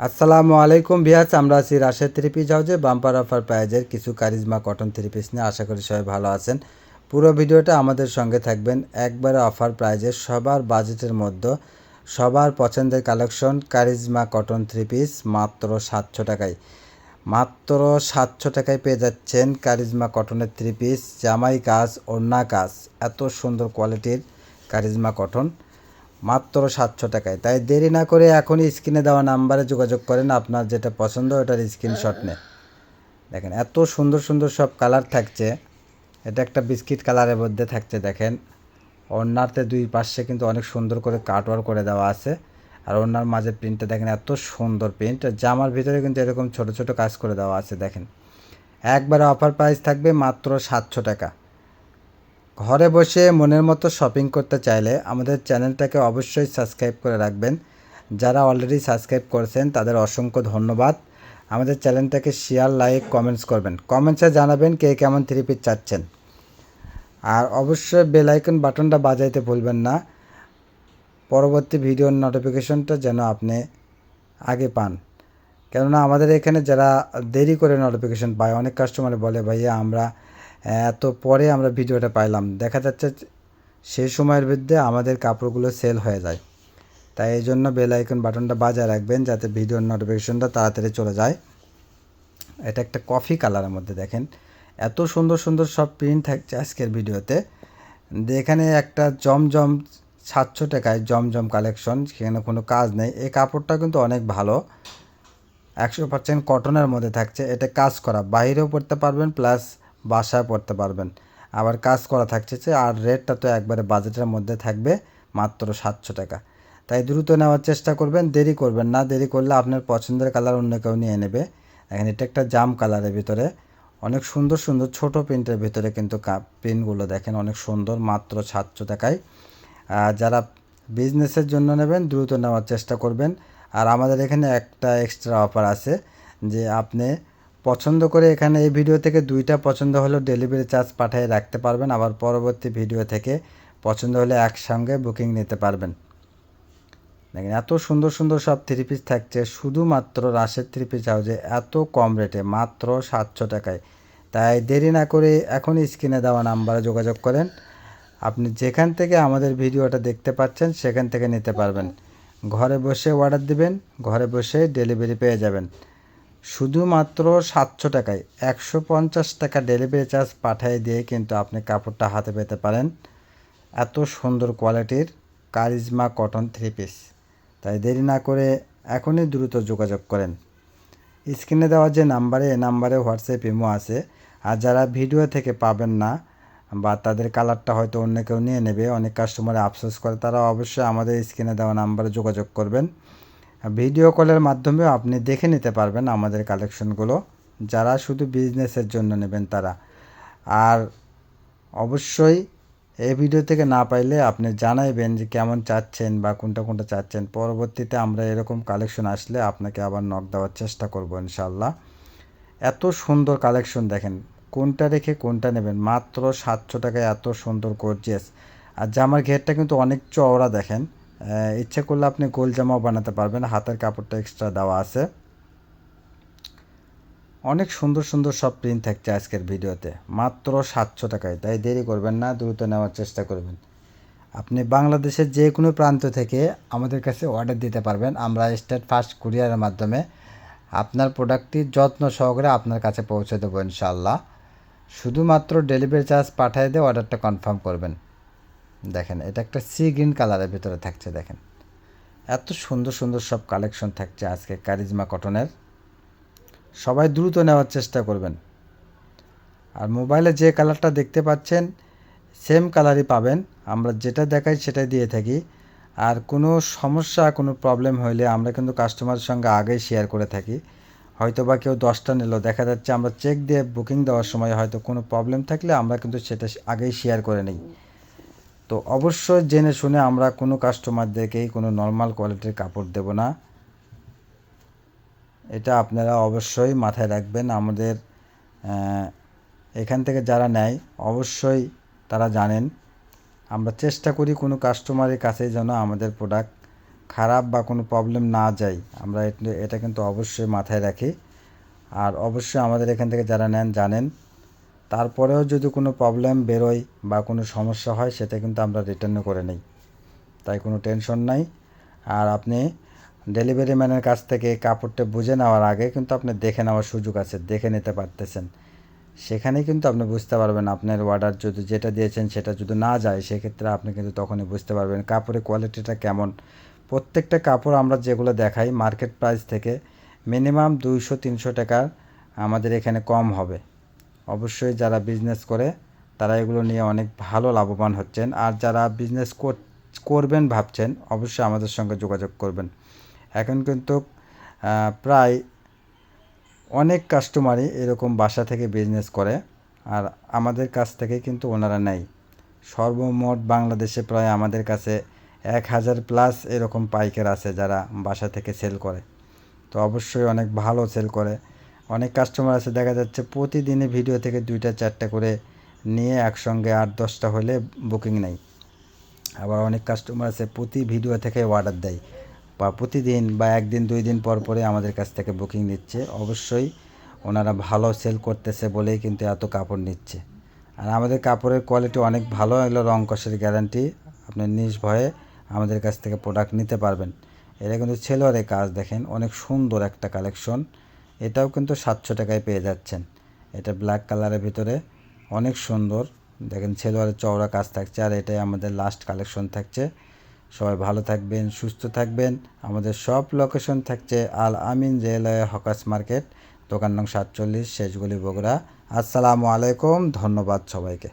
আসসালামু আলাইকুম ভিয়াস, আমরা আছি রাশেদ থ্রি পিস হাউজে বাম্পার অফার প্রাইজের কিছু কারিজমা কটন থ্রি পিস নিয়ে। আশা করি সবাই ভালো আছেন। পুরো ভিডিওটা আমাদের সঙ্গে থাকবেন। একবারে অফার প্রাইজের সবার বাজেটের মধ্যে সবার পছন্দের collection charisma cotton three piece মাত্র 700 টাকায়। মাত্র 700 টাকায় পেয়ে যাচ্ছেন কারিজমা কটনের থ্রি পিস, জামাই কাজ, ওড়না কাজ, এত সুন্দর কোয়ালিটির কারিজমা কটন মাত্র 700 টাকায়। তাই দেরি না করে এখনই স্ক্রিনে দেওয়া নাম্বারে যোগাযোগ করেন। আপনার যেটা পছন্দ ওটার স্ক্রিনশট নেন। দেখেন এত সুন্দর সুন্দর সব কালার থাকছে। এটা একটা বিস্কিট কালারের মধ্যে থাকছে। দেখেন ওড়নাতে দুই পাশে কিন্তু অনেক সুন্দর করে কাটওয়ার্ক করে দেওয়া আছে। আর ওড়নার মাঝে প্রিন্টটা দেখেন এত সুন্দর প্রিন্ট। জামার ভিতরে কিন্তু এরকম ছোট ছোট কাজ করে দেওয়া আছে। দেখেন একবারে অফার প্রাইস থাকবে মাত্র 700 টাকা। ঘরে বসে মনের মতো শপিং করতে চাইলে আমাদের চ্যানেলটাকে অবশ্যই সাবস্ক্রাইব করে রাখবেন। যারা অলরেডি সাবস্ক্রাইব করেছেন তাদের অসংখ্য ধন্যবাদ। আমাদের চ্যানেলটাকে শেয়ার, লাইক, কমেন্টস করবেন। কমেন্টসে জানাবেন কে কেমন থ্রি পিস চাচ্ছেন। আর অবশ্যই বেল আইকন বাটনটা বাজাইতে ভুলবেন না, পরবর্তী ভিডিওর নোটিফিকেশনটা যেন আপনি আগে পান। কেননা আমাদের এখানে যারা দেরি করে নোটিফিকেশন পায়, অনেক কাস্টমার বলে ভাইয়া আমরা এত পরে আমরা ভিডিওটা পাইলাম, দেখা যাচ্ছে সেই সময়ের মধ্যে আমাদের কাপড়গুলো সেল হয়ে যায়। তাই এই জন্য বেল আইকন বাটনটা বাজায় রাখবেন যাতে ভিডিওর নোটিফিকেশনটা তাড়াতাড়ি চলে যায়। এটা একটা কফি কালারের মধ্যে দেখেন এত সুন্দর সুন্দর সব প্রিন্ট থাকছে আজকের ভিডিওতে। এখানে একটা জমজম 700 টাকায় জমজম কালেকশন, সেখানে কোনো কাজ নেই। এই কাপড়টা কিন্তু অনেক ভালো, 100% কটনের মধ্যে থাকছে। এটা কাজ করা, বাইরেও পরতে পারবেন প্লাস বাসায় পরতে পারবেন, আবার কাজ করা থাকছে। আর রেটটা তো একবারে বাজেটের মধ্যে থাকবে, মাত্র 700 টাকা। তাই দ্রুত নেওয়ার চেষ্টা করবেন, দেরি করবেন না। দেরি করলে আপনার পছন্দের কালার অন্য কেউ নিয়ে নেবে। দেখেন এটা একটা জাম কালারের ভিতরে অনেক সুন্দর সুন্দর ছোট প্রিন্টের ভিতরে কিন্তু প্রিন্টগুলো দেখেন অনেক সুন্দর, মাত্র 700 টাকায়। যারা বিজনেসের জন্য নেবেন দ্রুত নেওয়ার চেষ্টা করবেন। আর আমাদের এখানে একটা এক্সট্রা অফার আছে যে আপনি পছন্দ করে এখানে এই ভিডিও থেকে দুইটা পছন্দ হলেও ডেলিভারি চার্জ পাঠিয়ে রাখতে পারবেন। আবার পরবর্তী ভিডিও থেকে পছন্দ হলে একসঙ্গে বুকিং নিতে পারবেন। দেখেন এত সুন্দর সুন্দর সব থ্রি পিস থাকছে শুধুমাত্র রাশেদ থ্রি পিস হাউজে, এত কম রেটে মাত্র 700 টাকায়। তাই দেরি না করে এখন স্ক্রিনে দেওয়া নাম্বারে যোগাযোগ করেন। আপনি যেখান থেকে আমাদের ভিডিওটা দেখতে পাচ্ছেন সেখান থেকে নিতে পারবেন। ঘরে বসে অর্ডার দিবেন, ঘরে বসে ডেলিভারি পেয়ে যাবেন শুধুমাত্র 700 টাকায়। 150 টাকা ডেলিভারি চার্জ পাঠিয়ে দিয়ে কিন্তু আপনি কাপড়টা হাতে পেতে পারেন। এত সুন্দর কোয়ালিটির কারিজমা কটন থ্রি পিস। তাই দেরি না করে এখনই দ্রুত যোগাযোগ করেন। স্ক্রিনে দেওয়া যে নাম্বারে, এ নাম্বারে হোয়াটসঅ্যাপ ইমো আছে। আর যারা ভিডিও থেকে পাবেন না বা তাদের কালারটা হয়তো অন্য কেউ নিয়ে নেবে, অনেক কাস্টমার আফসোস করে, তারা অবশ্যই আমাদের স্ক্রিনে দেওয়া নাম্বারে যোগাযোগ করবেন। ভিডিও কলের মাধ্যমেও আপনি দেখে নিতে পারবেন আমাদের কালেকশনগুলো, যারা শুধু বিজনেসের জন্য নেবেন তারা। আর অবশ্যই এই ভিডিও থেকে না পাইলে আপনি জানাইবেন যে কেমন চাচ্ছেন বা কোনটা কোনটা চাচ্ছেন। পরবর্তীতে আমরা এরকম কালেকশন আসলে আপনাকে আবার নক দেওয়ার চেষ্টা করব ইনশাল্লাহ। এত সুন্দর কালেকশন দেখেন, কোনটা রেখে কোনটা নেবেন। মাত্র 700 টাকায় এত সুন্দর গর্জিয়াস। আর জামার ঘেরটা কিন্তু অনেক চওড়া দেখেন, ইচ্ছে করলে আপনি গোল জামাও বানাতে পারবেন। হাতের কাপড়টা এক্সট্রা দেওয়া আছে। অনেক সুন্দর সুন্দর সব প্রিন্ট থাকছে আজকের ভিডিওতে মাত্র 700 টাকায়। তাই দেরি করবেন না, দ্রুত নেওয়ার চেষ্টা করবেন। আপনি বাংলাদেশের যে কোনো প্রান্ত থেকে আমাদের কাছে অর্ডার দিতে পারবেন। আমরা স্টেট ফাস্ট কুরিয়ারের মাধ্যমে আপনার প্রোডাক্টটি যত্ন সহকারে আপনার কাছে পৌঁছে দেবো ইনশাল্লাহ। শুধুমাত্র ডেলিভারি চার্জ পাঠিয়ে দিয়ে অর্ডারটা কনফার্ম করবেন। দেখেন এটা একটা সি গ্রিন কালারের ভিতরে থাকছে। দেখেন এত সুন্দর সুন্দর সব কালেকশন থাকছে আজকে কারিজমা কটনের। সবাই দ্রুত নেওয়ার চেষ্টা করবেন। আর মোবাইলে যে কালারটা দেখতে পাচ্ছেন সেম কালারই পাবেন, আমরা যেটা দেখাই সেটাই দিয়ে থাকি। আর কোনো সমস্যা কোনো প্রবলেম হইলে আমরা কিন্তু কাস্টমারের সঙ্গে আগেই শেয়ার করে থাকি। হয়তো বা কেউ 10টা নিল, দেখা যাচ্ছে আমরা চেক দিয়ে বুকিং দেওয়ার সময় হয়তো কোনো প্রবলেম থাকলে আমরা কিন্তু সেটা আগেই শেয়ার করে নিই। তো অবশ্যই জেনে শুনে আমরা কোনো কাস্টমারদেরকেই কোনো নর্মাল কোয়ালিটির কাপড় দেব না, এটা আপনারা অবশ্যই মাথায় রাখবেন। আমাদের এখান থেকে যারা নেয় অবশ্যই তারা জানেন আমরা চেষ্টা করি কোনো কাস্টমারের কাছে যেন আমাদের প্রোডাক্ট খারাপ বা কোনো প্রবলেম না যায়, আমরা এটা কিন্তু অবশ্যই মাথায় রাখি। আর অবশ্যই আমাদের এখান থেকে যারা নেন জানেন, তারপরেও যদি কোনো প্রবলেম বেরোয় বা কোনো সমস্যা হয় সেটা কিন্তু আমরা রিটার্নও করে নিই, তাই কোনো টেনশন নাই। আর আপনি ডেলিভারি ম্যানের কাছ থেকে কাপড়টা বুঝে নেওয়ার আগে কিন্তু আপনি দেখে নেওয়ার সুযোগ আছে, দেখে নিতে পারতেছেন। সেখানে কিন্তু আপনি বুঝতে পারবেন আপনার অর্ডার যদি যেটা দিয়েছেন সেটা যদি না যায়, সেক্ষেত্রে আপনি কিন্তু তখনই বুঝতে পারবেন কাপড়ের কোয়ালিটিটা কেমন। প্রত্যেকটা কাপড় আমরা যেগুলো দেখাই মার্কেট প্রাইস থেকে মিনিমাম 200-300 টাকার আমাদের এখানে কম হবে। অবশ্যই যারা বিজনেস করে তারা এগুলো নিয়ে অনেক ভালো লাভবান হচ্ছেন। আর যারা বিজনেস করবেন ভাবছেন অবশ্যই আমাদের সঙ্গে যোগাযোগ করবেন। এখন কিন্তু প্রায় অনেক কাস্টমারই এরকম বাসা থেকে বিজনেস করে, আর আমাদের কাছ থেকে কিন্তু ওনারা নেয়। সর্বমোট বাংলাদেশে প্রায় আমাদের কাছে 1000+ এরকম পাইকার আছে যারা বাসা থেকে সেল করে। তো অবশ্যই অনেক ভালো সেল করে। অনেক কাস্টমার আছে দেখা যাচ্ছে প্রতিদিনই ভিডিও থেকে 2টা-4টা করে নিয়ে একসঙ্গে 8-10টা হলে বুকিং নেয়। আবার অনেক কাস্টমার আছে প্রতি ভিডিও থেকে অর্ডার দেয়, বা প্রতিদিন বা একদিন 2 দিন পর পরে আমাদের কাছ থেকে বুকিং নিচ্ছে। অবশ্যই ওনারা ভালো সেল করতেছে বলেই কিন্তু এত কাপড় নিচ্ছে। আর আমাদের কাপড়ের কোয়ালিটি অনেক ভালো, এগুলো রং কষের গ্যারান্টি। আপনি নির্ভয়ে আমাদের কাছ থেকে প্রোডাক্ট নিতে পারবেন। এটা কিন্তু ছেলোয়ারের কাজ, দেখেন অনেক সুন্দর একটা কালেকশন। এটাও কিন্তু 700 টাকায় পেয়ে যাচ্ছেন। এটা ব্ল্যাক কালারের ভিতরে অনেক সুন্দর, দেখেন ছেলোয়ারের চওড়া কাজ থাকছে। আর এটাই আমাদের লাস্ট কালেকশন থাকছে। সবাই ভালো থাকবেন, সুস্থ থাকবেন। আমাদের সব লোকেশন থাকছে আল আমিন রেলওয়ে হকার্স মার্কেট, দোকান নং 47, শেষগুলি, বগুড়া। আসসালামু আলাইকুম, ধন্যবাদ সবাইকে।